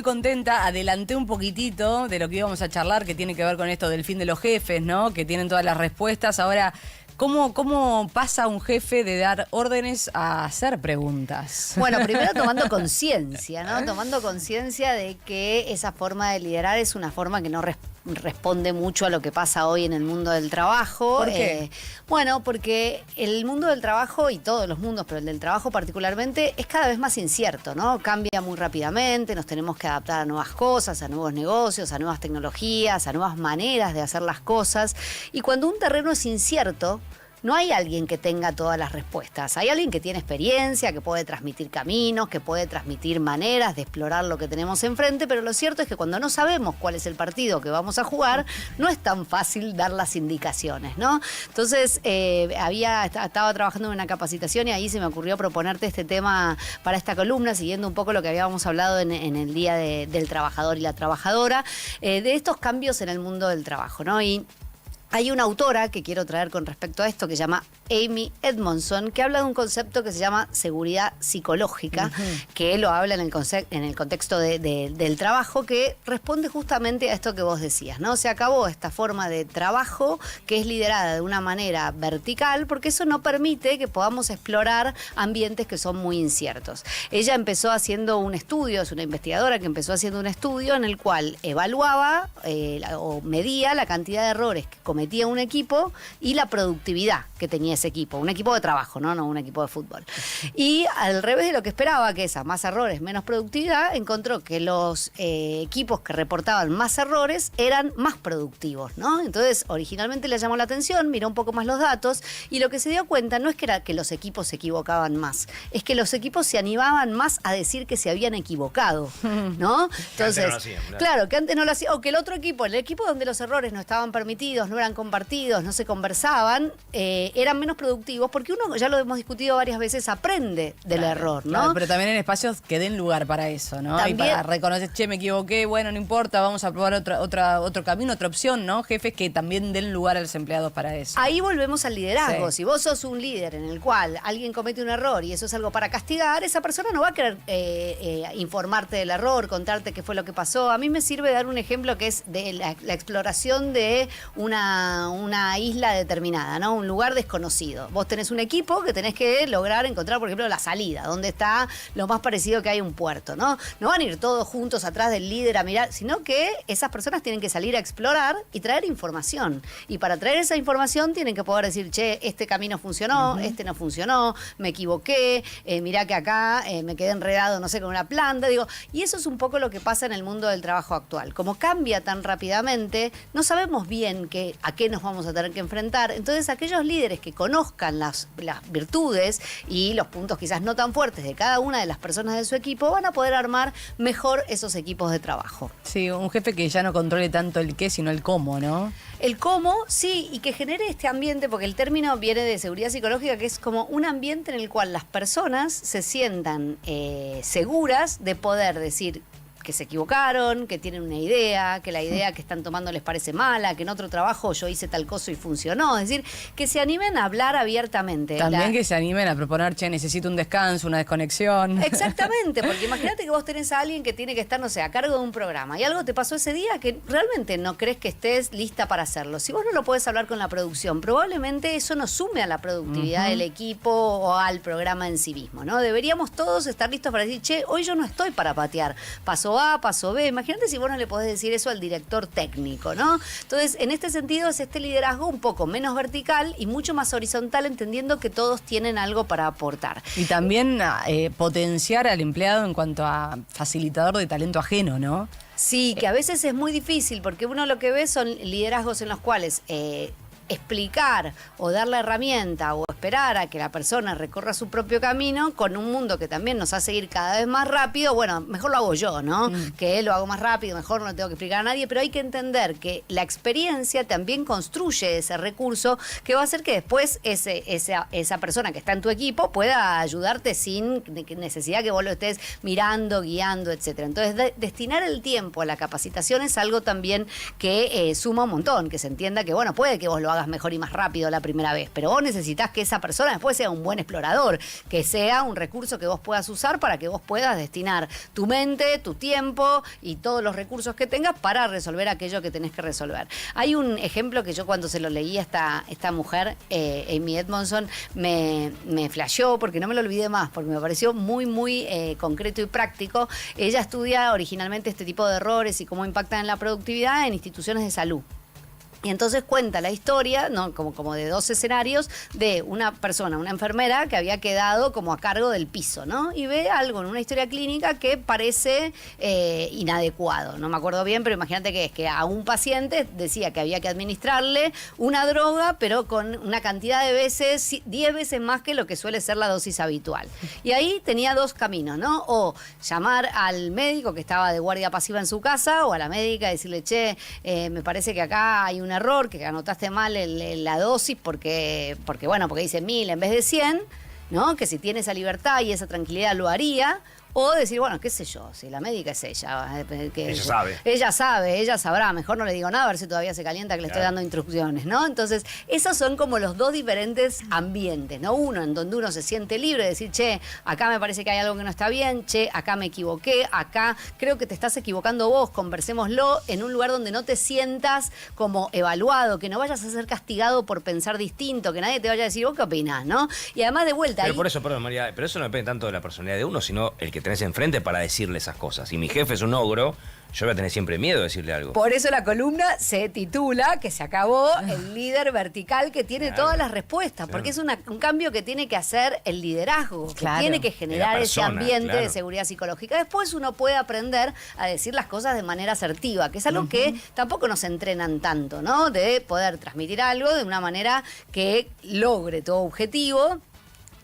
Contenta, adelanté un poquitito de lo que íbamos a charlar, que tiene que ver con esto del fin de los jefes, ¿no? Que tienen todas las respuestas. Ahora, ¿cómo pasa un jefe de dar órdenes a hacer preguntas? Bueno, primero tomando conciencia, ¿no? Tomando conciencia de que esa forma de liderar es una forma que no responde mucho a lo que pasa hoy en el mundo del trabajo. ¿Por qué? Bueno, porque el mundo del trabajo, y todos los mundos, pero el del trabajo particularmente, es cada vez más incierto, ¿no? Cambia muy rápidamente, nos tenemos que adaptar a nuevas cosas, a nuevos negocios, a nuevas tecnologías, a nuevas maneras de hacer las cosas. Y cuando un terreno es incierto, no hay alguien que tenga todas las respuestas. Hay alguien que tiene experiencia, que puede transmitir caminos, que puede transmitir maneras de explorar lo que tenemos enfrente, pero lo cierto es que cuando no sabemos cuál es el partido que vamos a jugar, no es tan fácil dar las indicaciones, ¿no? Entonces, estaba trabajando en una capacitación y ahí se me ocurrió proponerte este tema para esta columna, siguiendo un poco lo que habíamos hablado en el Día del Trabajador y la Trabajadora, de estos cambios en el mundo del trabajo, ¿no? Y hay una autora que quiero traer con respecto a esto que se llama Amy Edmondson, que habla de un concepto que se llama seguridad psicológica, que lo habla en el contexto del trabajo, que responde justamente a esto que vos decías, ¿no? Se acabó esta forma de trabajo que es liderada de una manera vertical, porque eso no permite que podamos explorar ambientes que son muy inciertos. Ella empezó haciendo un estudio, es una investigadora que empezó haciendo un estudio en el cual evaluaba o medía la cantidad de errores que cometía un equipo y la productividad que tenía ese equipo, un equipo de trabajo, no un equipo de fútbol. Y al revés de lo que esperaba, que es a más errores, menos productividad, encontró que los equipos que reportaban más errores eran más productivos, ¿no? Entonces, originalmente le llamó la atención, miró un poco más los datos y lo que se dio cuenta no es que era que los equipos se equivocaban más, es que los equipos se animaban más a decir que se habían equivocado, ¿no? Entonces, no lo hacían, claro, que antes no lo hacían, o que el otro equipo, el equipo donde los errores no estaban permitidos, no eran compartidos, no se conversaban, eran menos productivos, porque uno, ya lo hemos discutido varias veces, aprende del error, ¿no? Claro, pero también en espacios que den lugar para eso, ¿no? También, y para reconocer, che, me equivoqué, bueno, no importa, vamos a probar otro camino, otra opción, ¿no? Jefes que también den lugar a los empleados para eso. Ahí volvemos al liderazgo. Sí. Si vos sos un líder en el cual alguien comete un error y eso es algo para castigar, esa persona no va a querer informarte del error, contarte qué fue lo que pasó. A mí me sirve dar un ejemplo que es de la exploración de una isla determinada, ¿no? Un lugar desconocido. Vos tenés un equipo que tenés que lograr encontrar, por ejemplo, la salida, donde está lo más parecido que hay un puerto, ¿no? No van a ir todos juntos atrás del líder a mirar, sino que esas personas tienen que salir a explorar y traer información. Y para traer esa información tienen que poder decir, che, este camino funcionó, este no funcionó, me equivoqué, mirá que acá me quedé enredado, no sé, con una planta, digo. Y eso es un poco lo que pasa en el mundo del trabajo actual. Como cambia tan rápidamente, no sabemos bien a qué nos vamos a tener que enfrentar. Entonces, aquellos líderes que conozcan las virtudes y los puntos quizás no tan fuertes de cada una de las personas de su equipo, van a poder armar mejor esos equipos de trabajo. Sí, un jefe que ya no controle tanto el qué, sino el cómo, ¿no? El cómo, sí, y que genere este ambiente, porque el término viene de seguridad psicológica, que es como un ambiente en el cual las personas se sientan seguras de poder decir que se equivocaron, que tienen una idea, que la idea que están tomando les parece mala, que en otro trabajo yo hice tal cosa y funcionó. Es decir, que se animen a hablar abiertamente. También que se animen a proponer, che, necesito un descanso, una desconexión. Exactamente, porque imagínate que vos tenés a alguien que tiene que estar, no sé, a cargo de un programa y algo te pasó ese día que realmente no crees que estés lista para hacerlo. Si vos no lo podés hablar con la producción, probablemente eso no sume a la productividad del equipo o al programa en sí mismo, ¿no? Deberíamos todos estar listos para decir, che, hoy yo no estoy para patear. Paso A, paso B. Imagínate si vos no le podés decir eso al director técnico, ¿no? Entonces, en este sentido es este liderazgo un poco menos vertical y mucho más horizontal, entendiendo que todos tienen algo para aportar. Y también potenciar al empleado en cuanto a facilitador de talento ajeno, ¿no? Sí, que a veces es muy difícil porque uno lo que ve son liderazgos en los cuales explicar o dar la herramienta o esperar a que la persona recorra su propio camino con un mundo que también nos hace ir cada vez más rápido. Bueno, mejor lo hago yo, ¿no? Que lo hago más rápido, mejor no lo tengo que explicar a nadie, pero hay que entender que la experiencia también construye ese recurso que va a hacer que después esa persona que está en tu equipo pueda ayudarte sin necesidad que vos lo estés mirando, guiando, etcétera. Entonces, destinar el tiempo a la capacitación es algo también que suma un montón, que se entienda que, bueno, puede que vos lo hagas hagas mejor y más rápido la primera vez, pero vos necesitas que esa persona después sea un buen explorador, que sea un recurso que vos puedas usar para que vos puedas destinar tu mente, tu tiempo y todos los recursos que tengas para resolver aquello que tenés que resolver. Hay un ejemplo que yo cuando se lo leí a esta mujer, Amy Edmondson, me flasheó porque no me lo olvidé más, porque me pareció muy, muy concreto y práctico. Ella estudia originalmente este tipo de errores y cómo impactan en la productividad en instituciones de salud. Y entonces cuenta la historia, ¿no? como de 2 escenarios, de una persona, una enfermera, que había quedado como a cargo del piso, ¿no? Y ve algo en una historia clínica que parece inadecuado. No me acuerdo bien, pero imagínate que es que a un paciente decía que había que administrarle una droga, pero con una cantidad de veces, 10 veces más que lo que suele ser la dosis habitual. Y ahí tenía 2 caminos, ¿no? O llamar al médico que estaba de guardia pasiva en su casa, o a la médica y decirle, che, me parece que acá hay un error, que anotaste mal la dosis porque dice 1000 en vez de 100, ¿no? Que si tiene esa libertad y esa tranquilidad lo haría. O decir, bueno, qué sé yo, si la médica es ella. Ella sabe. Ella sabrá. Mejor no le digo nada, a ver si todavía se calienta que le estoy dando instrucciones, ¿no? Entonces, esos son como los 2 diferentes ambientes, ¿no? Uno en donde uno se siente libre de decir, che, acá me parece que hay algo que no está bien, che, acá me equivoqué, acá creo que te estás equivocando vos, conversémoslo en un lugar donde no te sientas como evaluado, que no vayas a ser castigado por pensar distinto, que nadie te vaya a decir, ¿vos qué opinás, no? Y además de vuelta... Pero por eso, perdón, María, pero eso no depende tanto de la personalidad de uno, sino el que tenés enfrente para decirle esas cosas. Si mi jefe es un ogro, yo voy a tener siempre miedo de decirle algo. Por eso la columna se titula que se acabó el líder vertical que tiene todas las respuestas, porque es un cambio que tiene que hacer el liderazgo, que tiene que generar ese ambiente de seguridad psicológica. Después uno puede aprender a decir las cosas de manera asertiva, que es algo que tampoco nos entrenan tanto, ¿no? De poder transmitir algo de una manera que logre tu objetivo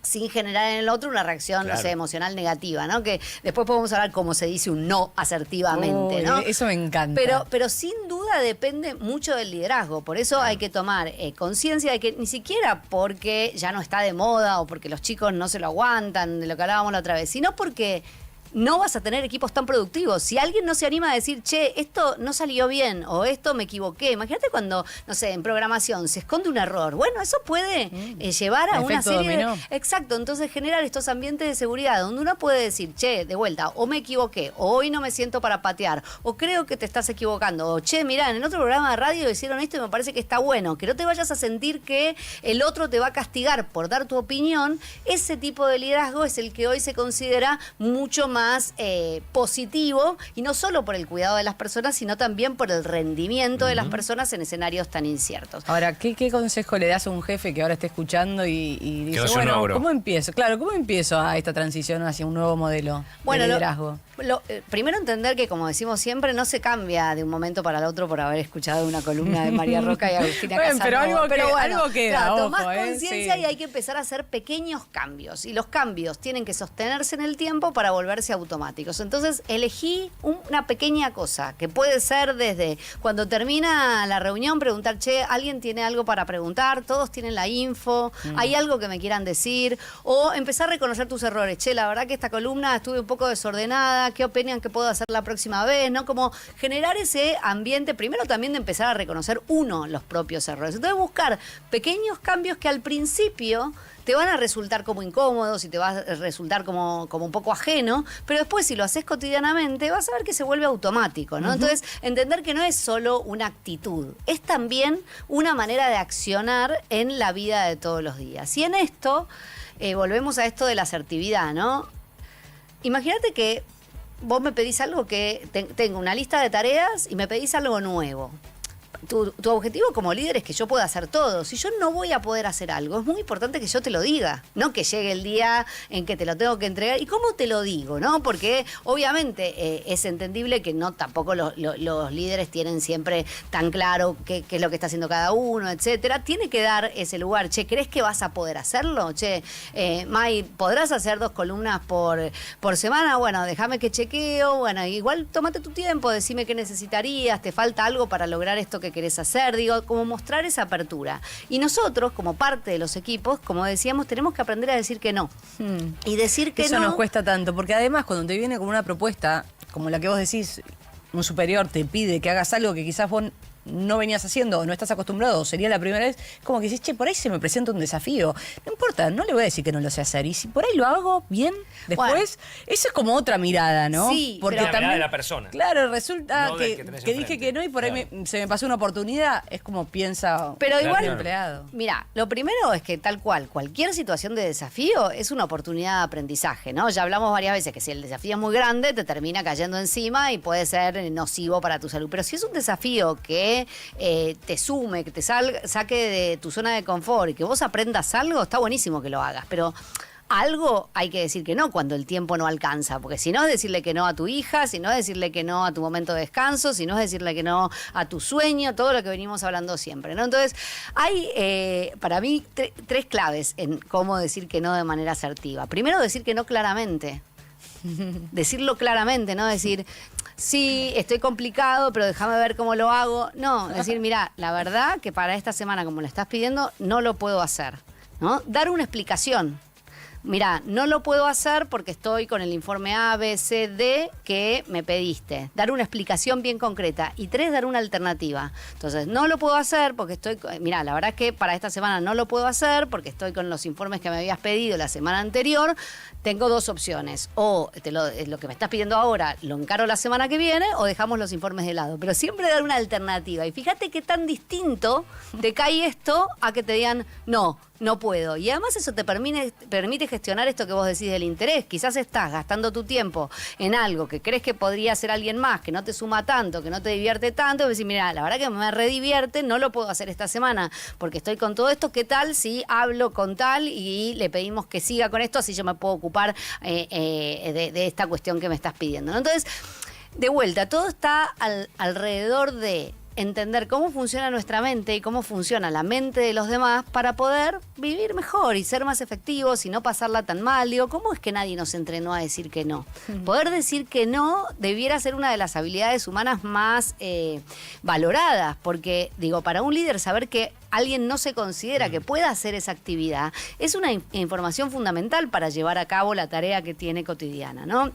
sin generar en el otro una reacción, no sé, emocional negativa, ¿no? Que después podemos hablar cómo se dice un no asertivamente, ¿no? Eso me encanta. Pero sin duda depende mucho del liderazgo. Por eso hay que tomar conciencia de que ni siquiera porque ya no está de moda o porque los chicos no se lo aguantan, de lo que hablábamos la otra vez, sino porque no vas a tener equipos tan productivos. Si alguien no se anima a decir, che, esto no salió bien o esto me equivoqué. Imagínate cuando, no sé, en programación se esconde un error. Bueno, eso puede llevar a una serie de... Exacto, entonces generar estos ambientes de seguridad donde uno puede decir, che, de vuelta, o me equivoqué, o hoy no me siento para patear, o creo que te estás equivocando, o che, mirá, en otro programa de radio hicieron esto y me parece que está bueno. Que no te vayas a sentir que el otro te va a castigar por dar tu opinión. Ese tipo de liderazgo es el que hoy se considera mucho más positivo, y no solo por el cuidado de las personas, sino también por el rendimiento de las personas en escenarios tan inciertos. Ahora, ¿qué consejo le das a un jefe que ahora esté escuchando y dice, no bueno, ogro. ¿cómo empiezo? Claro, ¿cómo empiezo a esta transición hacia un nuevo modelo de liderazgo? Primero entender que, como decimos siempre, no se cambia de un momento para el otro por haber escuchado una columna de María Roca y Agustina Casanova. Pero algo queda, claro, ojo, tomás conciencia sí. y hay que empezar a hacer pequeños cambios. Y los cambios tienen que sostenerse en el tiempo para volverse automáticos. Entonces, elegí una pequeña cosa, que puede ser desde cuando termina la reunión, preguntar, che, ¿alguien tiene algo para preguntar? Todos tienen la info, ¿hay algo que me quieran decir? O empezar a reconocer tus errores. Che, la verdad que esta columna estuve un poco desordenada, ¿qué opinan que puedo hacer la próxima vez? ¿No? Como generar ese ambiente, primero también de empezar a reconocer los propios errores. Entonces buscar pequeños cambios que al principio te van a resultar como incómodos y te va a resultar como un poco ajeno, pero después si lo haces cotidianamente vas a ver que se vuelve automático, ¿no? Entonces, entender que no es solo una actitud, es también una manera de accionar en la vida de todos los días. Y en esto, volvemos a esto de la asertividad, ¿no? Imagínate que vos me pedís algo que tengo una lista de tareas y me pedís algo nuevo. Tu objetivo como líder es que yo pueda hacer todo. Si yo no voy a poder hacer algo, es muy importante que yo te lo diga, no que llegue el día en que te lo tengo que entregar. ¿Y cómo te lo digo? ¿No? Porque obviamente es entendible que no tampoco los líderes tienen siempre tan claro qué es lo que está haciendo cada uno, etcétera. Tiene que dar ese lugar. Che, ¿crees que vas a poder hacerlo? Che, May, ¿podrás hacer 2 columnas por semana? Bueno, déjame que chequeo. Bueno, igual tómate tu tiempo, decime qué necesitarías, te falta algo para lograr esto que querés hacer, digo, como mostrar esa apertura. Y nosotros, como parte de los equipos, como decíamos, tenemos que aprender a decir que no. Y decir que Eso no... nos cuesta tanto, porque además cuando te viene con una propuesta, como la que vos decís, un superior te pide que hagas algo que quizás vos no venías haciendo o no estás acostumbrado o sería la primera vez, como que dices, che, por ahí se me presenta un desafío. No importa, no le voy a decir que no lo sé hacer. Y si por ahí lo hago bien, después, Bueno. eso es como otra mirada, ¿no? Sí, porque pero- La mirada también, de la persona. Claro, resulta No del que, que tenés que dije enfrente. que no y por ahí Claro. se me pasó una oportunidad, es como piensa Pero el igual, empleado. mira, lo primero es que tal cual, cualquier situación de desafío es una oportunidad de aprendizaje, ¿no? Ya hablamos varias veces que si el desafío es muy grande, te termina cayendo encima y puede ser nocivo para tu salud. Pero si es un desafío que te sume, que te saque de tu zona de confort y que vos aprendas algo, está buenísimo que lo hagas. Pero algo hay que decir que no cuando el tiempo no alcanza, porque si no es decirle que no a tu hija, si no es decirle que no a tu momento de descanso, si no es decirle que no a tu sueño, todo lo que venimos hablando siempre, ¿no? Entonces, hay para mí tres claves en cómo decir que no de manera asertiva. Primero, decir que no claramente. Decirlo claramente, no decir, sí, estoy complicado, pero déjame ver cómo lo hago. No, decir, mira, la verdad que para esta semana, como lo estás pidiendo, no lo puedo hacer, ¿no? Dar una explicación. Mira, no lo puedo hacer porque estoy con el informe A, B, C, D que me pediste. Dar una explicación bien concreta. Y 3, dar una alternativa. Entonces, no lo puedo hacer porque estoy... Mira, la verdad es que para esta semana no lo puedo hacer porque estoy con los informes que me habías pedido la semana anterior. Tengo 2 opciones. O lo que me estás pidiendo ahora lo encaro la semana que viene o dejamos los informes de lado. Pero siempre dar una alternativa. Y fíjate qué tan distinto te cae esto a que te digan, no puedo. Y además eso te permite gestionar esto que vos decís del interés. Quizás estás gastando tu tiempo en algo que crees que podría hacer alguien más, que no te suma tanto, que no te divierte tanto. Y decís, mira, la verdad que me redivierte, no lo puedo hacer esta semana porque estoy con todo esto. ¿Qué tal si hablo con tal y le pedimos que siga con esto? Así yo me puedo ocupar de esta cuestión que me estás pidiendo, ¿no? Entonces, de vuelta, todo está alrededor de entender cómo funciona nuestra mente y cómo funciona la mente de los demás para poder vivir mejor y ser más efectivos y no pasarla tan mal. Digo, ¿cómo es que nadie nos entrenó a decir que no? Poder decir que no debiera ser una de las habilidades humanas más valoradas, porque, digo, para un líder saber que alguien no se considera que pueda hacer esa actividad es una información fundamental para llevar a cabo la tarea que tiene cotidiana, ¿no?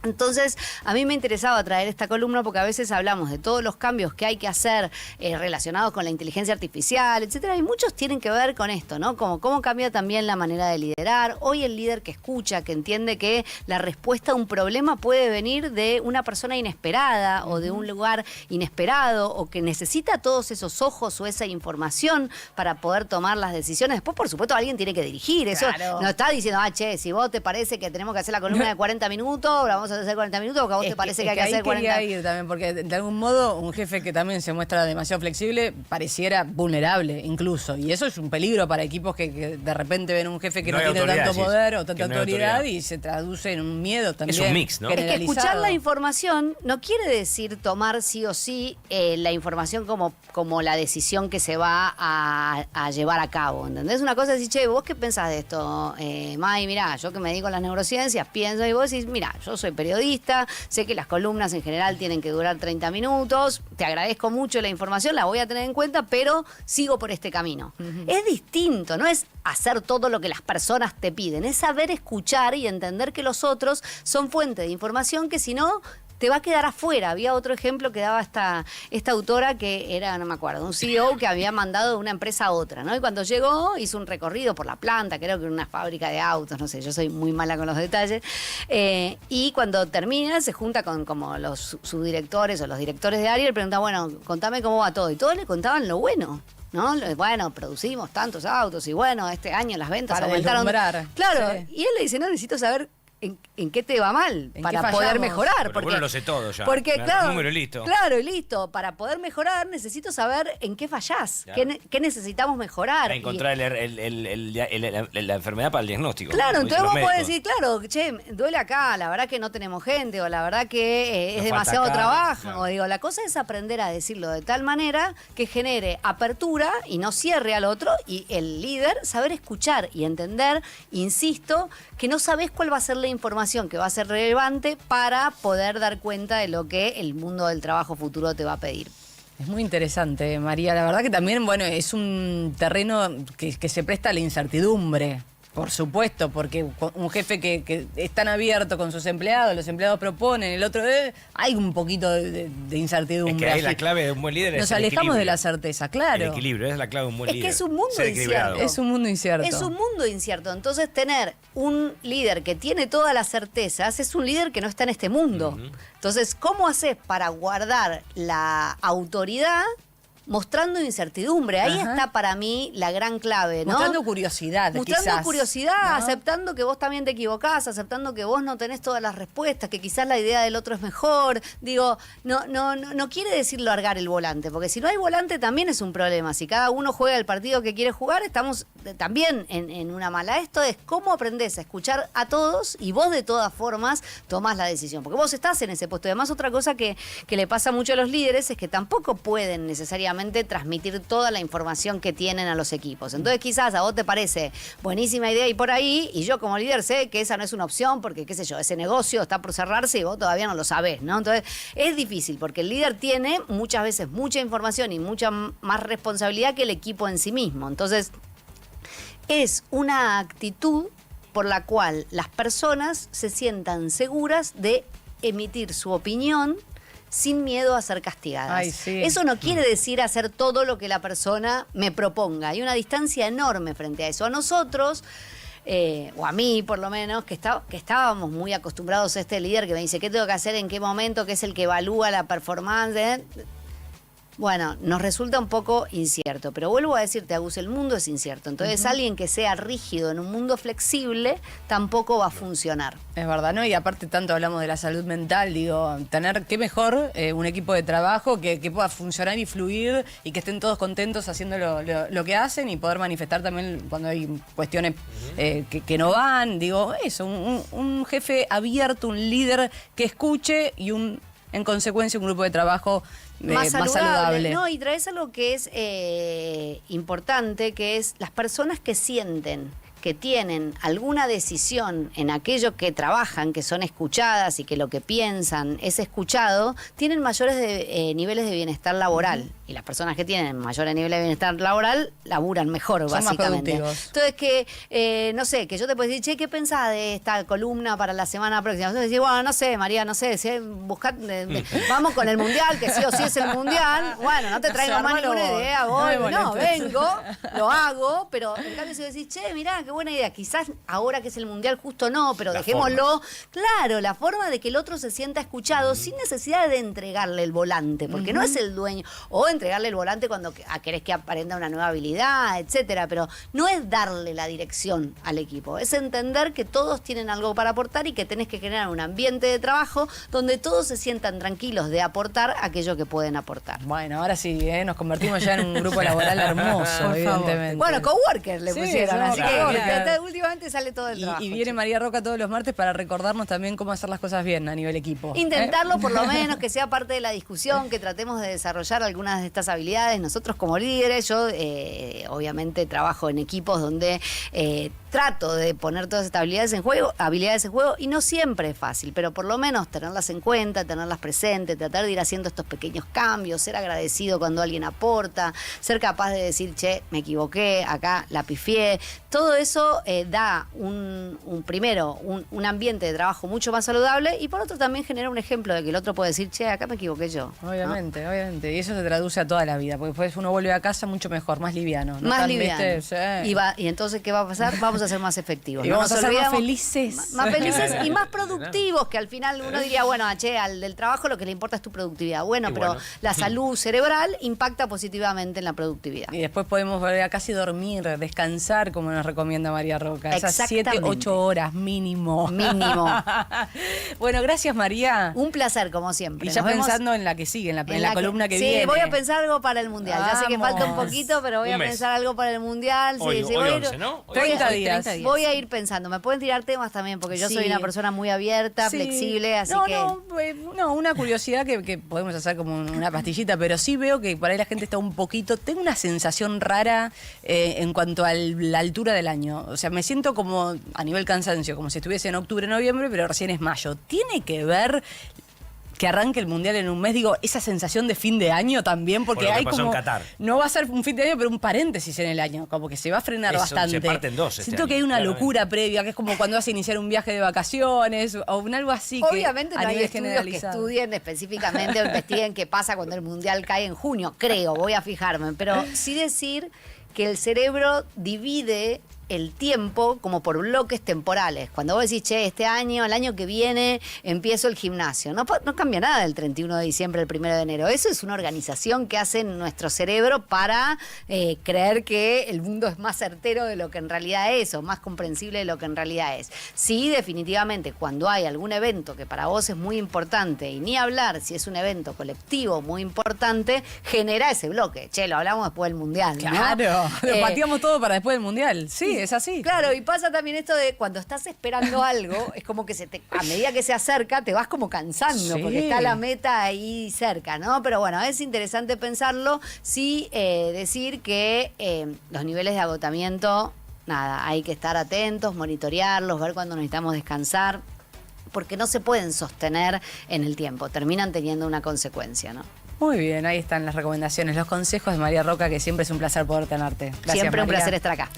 Entonces, a mí me interesaba traer esta columna porque a veces hablamos de todos los cambios que hay que hacer relacionados con la inteligencia artificial, etcétera, y muchos tienen que ver con esto, ¿no? Como cómo cambia también la manera de liderar. Hoy el líder que escucha, que entiende que la respuesta a un problema puede venir de una persona inesperada o de un lugar inesperado o que necesita todos esos ojos o esa información para poder tomar las decisiones. Después, por supuesto, alguien tiene que dirigir. Eso Claro. no está diciendo, che, si vos te parece que tenemos que hacer la columna de 40 minutos, vamos a hacer 40 minutos, porque a vos te parece que hay que ahí hacer 40 quería ir también, porque de algún modo un jefe que también se muestra demasiado flexible pareciera vulnerable incluso. Y eso es un peligro para equipos que de repente ven un jefe que No no, hay tiene autoridad, tanto sí, poder o que tanta no hay autoridad autoridad. y se traduce en un miedo también. Es un mix, ¿no? Es que escuchar generalizado. la información no quiere decir tomar sí o sí la información como la decisión que se va a llevar a cabo, ¿entendés? Una cosa es decir, che, ¿vos qué pensás de esto, May? Mirá, yo que me dedico a las neurociencias, pienso, y vos decís, mira, yo soy periodista, sé que las columnas en general tienen que durar 30 minutos, te agradezco mucho la información, la voy a tener en cuenta, pero sigo por este camino. Es distinto, no es hacer todo lo que las personas te piden, es saber escuchar y entender que los otros son fuente de información que si no te va a quedar afuera. Había otro ejemplo que daba esta autora que era, no me acuerdo, un CEO que había mandado de una empresa a otra, ¿no? Y cuando llegó hizo un recorrido por la planta, creo que era una fábrica de autos, no sé, yo soy muy mala con los detalles, y cuando termina se junta con como los subdirectores o los directores de área y le pregunta, bueno, contame cómo va todo. Y todos le contaban lo bueno. ¿No? Bueno, producimos tantos autos y bueno, este año las ventas Para aumentaron. deslumbrar. Claro, Sí. y él le dice, no, necesito saber en qué te va mal ¿En para qué poder fallamos? mejorar. Porque uno lo sé todo ya. Porque, Me da claro, el número y listo. Claro, y listo. Para poder mejorar necesito saber en qué fallás, Claro. qué necesitamos mejorar. Para encontrar la enfermedad para el diagnóstico. Claro, como entonces dicen vos los podés médicos. decir, claro, che, duele acá, la verdad que no tenemos gente, o la verdad que es Nos demasiado falta acá, trabajo. claro. O digo, la cosa es aprender a decirlo de tal manera que genere apertura y no cierre al otro, y el líder saber escuchar y entender, insisto, que no sabés cuál va a ser la información que va a ser relevante para poder dar cuenta de lo que el mundo del trabajo futuro te va a pedir. Es muy interesante, María. La verdad que también, bueno, es un terreno que se presta a la incertidumbre. Por supuesto, porque un jefe que es tan abierto con sus empleados, los empleados proponen, el otro, hay un poquito de incertidumbre. Es que ahí la clave de un buen líder Nos es el alejamos equilibrio. de la certeza, claro. El equilibrio, es la clave de un buen líder. Es que es un mundo Ser equilibrado. incierto. Es un mundo incierto. Es un mundo incierto. Entonces, tener un líder que tiene todas las certezas es un líder que no está en este mundo. Entonces, ¿cómo haces para guardar la autoridad mostrando incertidumbre? Ahí Ajá. está para mí la gran clave, ¿no? Mostrando curiosidad, Mostrando quizás, curiosidad, ¿no? aceptando que vos también te equivocás, aceptando que vos no tenés todas las respuestas, que quizás la idea del otro es mejor. Digo, no quiere decir largar el volante, porque si no hay volante también es un problema. Si cada uno juega el partido que quiere jugar, estamos también en una mala. Esto es cómo aprendés a escuchar a todos y vos de todas formas tomás la decisión, porque vos estás en ese puesto. Además, otra cosa que le pasa mucho a los líderes es que tampoco pueden necesariamente transmitir toda la información que tienen a los equipos. Entonces quizás a vos te parece buenísima idea y por ahí, y yo como líder sé que esa no es una opción porque, qué sé yo, ese negocio está por cerrarse y vos todavía no lo sabés, ¿no? Entonces es difícil porque el líder tiene muchas veces mucha información y mucha más responsabilidad que el equipo en sí mismo. Entonces es una actitud por la cual las personas se sientan seguras de emitir su opinión sin miedo a ser castigadas. Ay, sí. Eso no quiere decir hacer todo lo que la persona me proponga. Hay una distancia enorme frente a eso. A nosotros, o a mí por lo menos, que estábamos muy acostumbrados a este líder que me dice qué tengo que hacer, en qué momento, que es el que evalúa la performance. Bueno, nos resulta un poco incierto, pero vuelvo a decirte, Agus, el mundo es incierto. Entonces, alguien que sea rígido en un mundo flexible tampoco va a funcionar. Es verdad, ¿no? Y aparte tanto hablamos de la salud mental, digo, tener, qué mejor un equipo de trabajo que pueda funcionar y fluir y que estén todos contentos haciendo lo que hacen y poder manifestar también cuando hay cuestiones que no van. Digo, eso, un jefe abierto, un líder que escuche y en consecuencia un grupo de trabajo más saludable. No, y traes algo que es importante, que es las personas que sienten que tienen alguna decisión en aquello que trabajan, que son escuchadas y que lo que piensan es escuchado, tienen mayores niveles de bienestar laboral. Y las personas que tienen mayores niveles de bienestar laboral laburan mejor, Son más básicamente. productivos. Entonces, que, no sé, que yo te puedo decir, che, ¿qué pensás de esta columna para la semana próxima? Entonces, decís, bueno, no sé, María, no sé, si vamos con el Mundial, que sí o sí es el Mundial. Bueno, no te traigo más ninguna idea, voy, no, vengo, lo hago, pero en cambio si decís, che, mirá, qué buena idea, quizás ahora que es el Mundial justo no, pero La dejémoslo. Claro, la forma de que el otro se sienta escuchado sin necesidad de entregarle el volante, porque no es el dueño, o entregarle el volante cuando querés que aprenda una nueva habilidad, etcétera, pero no es darle la dirección al equipo, es entender que todos tienen algo para aportar y que tenés que generar un ambiente de trabajo donde todos se sientan tranquilos de aportar aquello que pueden aportar. Bueno, ahora sí, nos convertimos ya en un grupo laboral hermoso, Por evidentemente. Bueno, coworkers le Sí, pusieron, somos así coworkers. que últimamente sale todo el trabajo. Y viene María Roca todos los martes para recordarnos también cómo hacer las cosas bien a nivel equipo. Intentarlo por lo menos, que sea parte de la discusión, que tratemos de desarrollar algunas de estas habilidades. Nosotros como líderes, yo obviamente trabajo en equipos donde trato de poner todas estas habilidades en juego y no siempre es fácil, pero por lo menos tenerlas en cuenta, tenerlas presentes, tratar de ir haciendo estos pequeños cambios, ser agradecido cuando alguien aporta, ser capaz de decir, che, me equivoqué, acá la pifié. Todo eso da primero un ambiente de trabajo mucho más saludable y por otro también genera un ejemplo de que el otro puede decir, che, acá me equivoqué yo. Obviamente, obviamente. Y eso se traduce a toda la vida, porque después uno vuelve a casa mucho mejor, más liviano. ¿no? Más liviano. ¿viste? Sí. Y entonces, ¿qué va a pasar? Vamos a ser más efectivos. Y No vamos nos a ser más olvidamos- felices. Más felices y más productivos, que al final uno diría, bueno, che, al del trabajo lo que le importa es tu productividad. Bueno, Y pero bueno. la salud cerebral impacta positivamente en la productividad. Y después podemos volver a casi dormir, descansar, como nos recomienda María Roca. Esas 7, Exactamente. 8 horas mínimo. Mínimo. Bueno, gracias María. Un placer, como siempre. Y ya Nos vemos pensando en la que sigue, en la columna que sí, viene. voy a pensar algo para el Mundial. Ya sé que falta un Vamos. poquito, pero voy Un a mes. pensar algo para el Mundial. Hoy voy a ir- 11, ¿no? Hoy 30 voy a- días. Voy a ir pensando. Me pueden tirar temas también, porque yo soy Sí. una persona muy abierta, Sí. flexible, así no, que... No, una curiosidad que podemos hacer como una pastillita, pero sí veo que por ahí la gente está un poquito... Tengo una sensación rara en cuanto a la altura del año. O sea, me siento como a nivel cansancio, como si estuviese en octubre, noviembre, pero recién es mayo. ¿Tiene que ver que arranque el Mundial en un mes, digo, esa sensación de fin de año también, porque Por lo que hay pasó como... en Qatar. No va a ser un fin de año, pero un paréntesis en el año, como que se va a frenar Eso, bastante. se parte en dos este Siento año, que hay una claramente. locura previa, que es como cuando vas a iniciar un viaje de vacaciones, o un algo así que Obviamente a no hay nivel estudios que generalizado. estudien específicamente o investiguen qué pasa cuando el Mundial cae en junio, creo, voy a fijarme, pero sí decir que el cerebro divide el tiempo como por bloques temporales. Cuando vos decís, che, este año, el año que viene, empiezo el gimnasio. No cambia nada del 31 de diciembre al 1 de enero. Eso es una organización que hace nuestro cerebro para creer que el mundo es más certero de lo que en realidad es, o más comprensible de lo que en realidad es. Sí, definitivamente, cuando hay algún evento que para vos es muy importante, y ni hablar si es un evento colectivo muy importante, genera ese bloque. Che, lo hablamos después del Mundial, ¿no? Claro, lo pateamos todo para después del Mundial. Sí, es así. Claro, y pasa también esto de cuando estás esperando algo, es como que a medida que se acerca, te vas como cansando, Sí. porque está la meta ahí cerca, ¿no? Pero bueno, es interesante pensarlo. Sí, decir que los niveles de agotamiento, nada, hay que estar atentos, monitorearlos, ver cuándo necesitamos descansar, porque no se pueden sostener en el tiempo, terminan teniendo una consecuencia, ¿no? Muy bien, ahí están las recomendaciones, los consejos de María Roca, que siempre es un placer poder tenerte. Gracias, Siempre un María. placer estar acá.